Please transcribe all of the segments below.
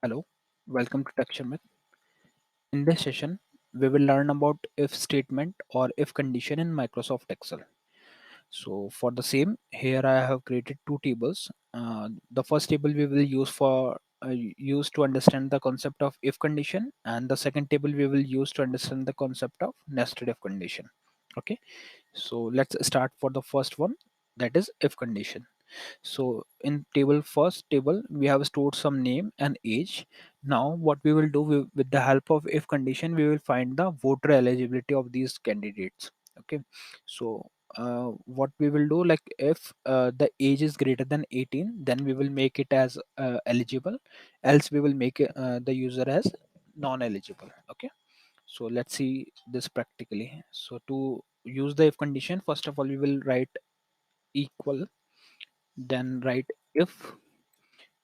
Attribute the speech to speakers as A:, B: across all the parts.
A: Hello, welcome to Sharmit. In this session, we will learn about if statement or if condition in Microsoft Excel. So for the same, here I have created two tables. The first table we will use to understand the concept of if condition, and the second table we will use to understand the concept of nested if condition. Okay, so let's start for the first one, that is if condition. So in table first table we have stored some name and age. Now what we will do, with the help of if condition, we will find the voter eligibility of these candidates. Okay, so what we will do, like if the age is greater than 18, then we will make it as eligible, else we will make the user as non-eligible. Okay, so let's see this practically. So to use the if condition, first of all we will write equal, then write if,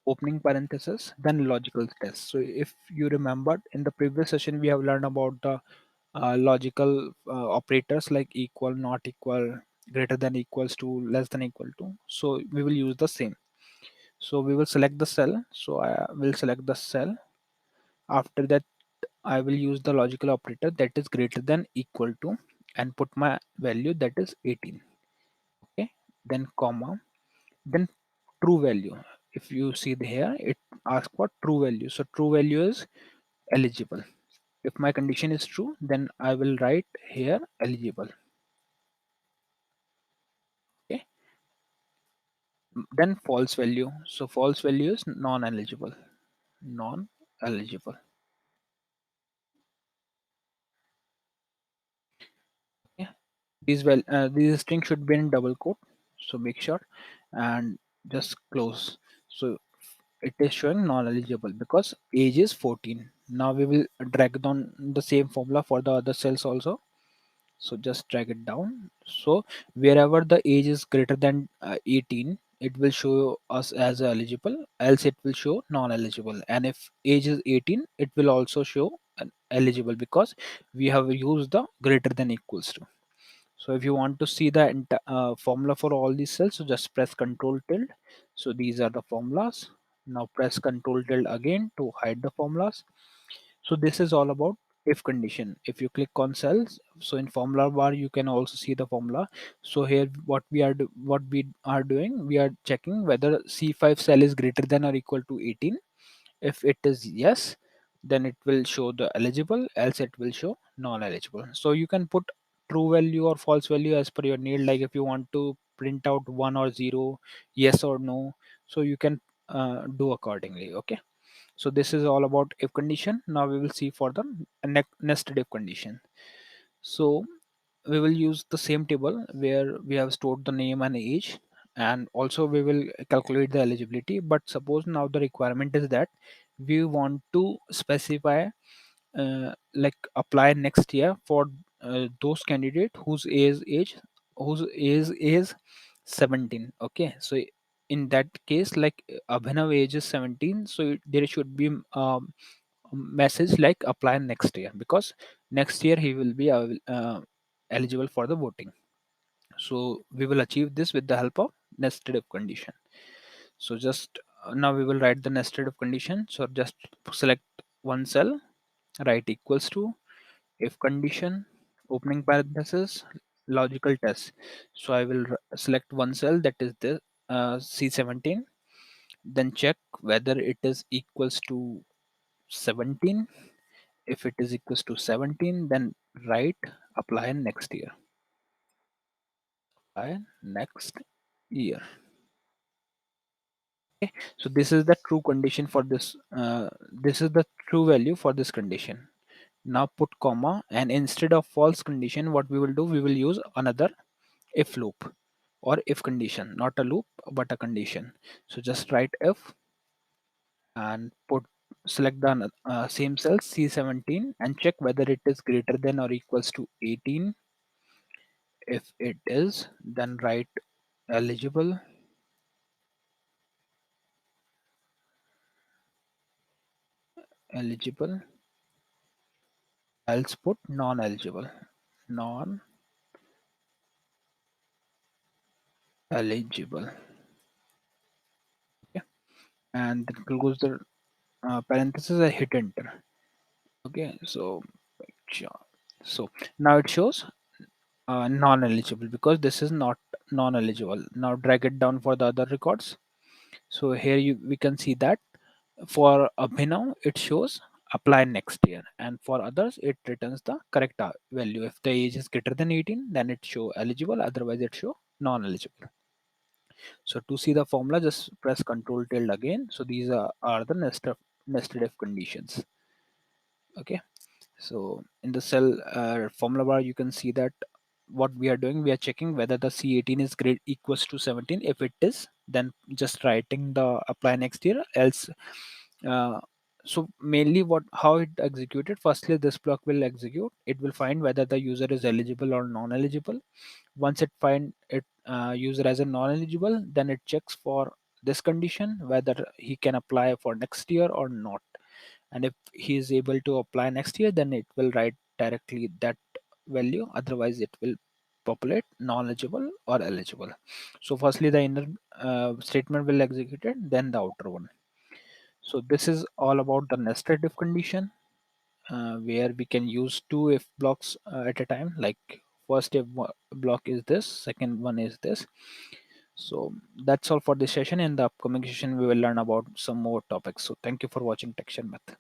A: opening parenthesis, then logical test. So if you remembered, in the previous session we have learned about the logical operators like equal, not equal, greater than equals to, less than equal to. So we will use the same. So we will select the cell. So I will select the cell. After that, I will use the logical operator, that is greater than equal to, and put my value, that is 18. Okay, then comma, then true value. If you see here, it asks for true value, so true value is eligible. If my condition is true, then I will write here eligible. Okay, then false value, so false value is non-eligible. Non-eligible. Okay, these strings should be in double quote, so make sure and just close. So it is showing non-eligible because age is 14. Now we will drag down the same formula for the other cells also. So just drag it down. So wherever the age is greater than 18, it will show us as eligible, else it will show non-eligible. And if age is 18, it will also show eligible, because we have used the greater than equals to. So if you want to see the formula for all these cells, so just press Control tilde. So these are the formulas. Now press Control tilde again to hide the formulas. So this is all about if condition. If you click on cells, so in formula bar you can also see the formula. So here what we are doing, we are checking whether C5 cell is greater than or equal to 18. If it is yes, then it will show the eligible, else it will show non-eligible. So you can put true value or false value as per your need, like if you want to print out 1 or 0, yes or no, so you can do accordingly. Okay, so this is all about if condition. Now we will see for the nested if condition. So we will use the same table where we have stored the name and age, and also we will calculate the eligibility. But suppose now the requirement is that we want to specify like apply next year for those candidate whose age is 17. Okay, so in that case, like Abhinav age is 17, so there should be message like apply next year, because next year he will be eligible for the voting. So we will achieve this with the help of nested if condition. So just now we will write the nested if condition. So just select one cell, write equals to, if condition, opening parenthesis, logical test. So I will select one cell, that is the C17, then check whether it is equals to 17. If it is equals to 17, then write apply next year. Apply next year. Okay, so this is the true condition for this. This is the true value for this condition. Now put comma, and instead of false condition, what we will do, we will use another if loop or if condition, not a loop but a condition. So just write if and put, select the same cell C17 and check whether it is greater than or equals to 18. If it is, then write eligible, eligible, else put non-eligible, non-eligible. Okay, and then close the parenthesis, I hit enter. Okay, so sure. So now it shows non-eligible because this is not non-eligible. Now drag it down for the other records. So here we can see that for Abhinav it shows apply next year, and for others it returns the correct value. If the age is greater than 18, then it show eligible, otherwise it show non-eligible. So to see the formula, just press Control tilde again. So these are the nested if conditions. Okay. So in the cell formula bar, you can see that what we are doing, we are checking whether the C18 is grade equals to 17. If it is, then just writing the apply next year. Else, uh, so mainly what how it executed. Firstly, this block will execute. It will find whether the user is eligible or non-eligible. Once it find it user as a non-eligible, then it checks for this condition whether he can apply for next year or not. And if he is able to apply next year, then it will write directly that value, otherwise it will populate non-eligible or eligible. So firstly the inner statement will execute it, then the outer one. So this is all about the nested if condition, where we can use two if blocks at a time. Like first if block is this, second one is this. So that's all for this session. In the upcoming session we will learn about some more topics. So thank you for watching Tech Math.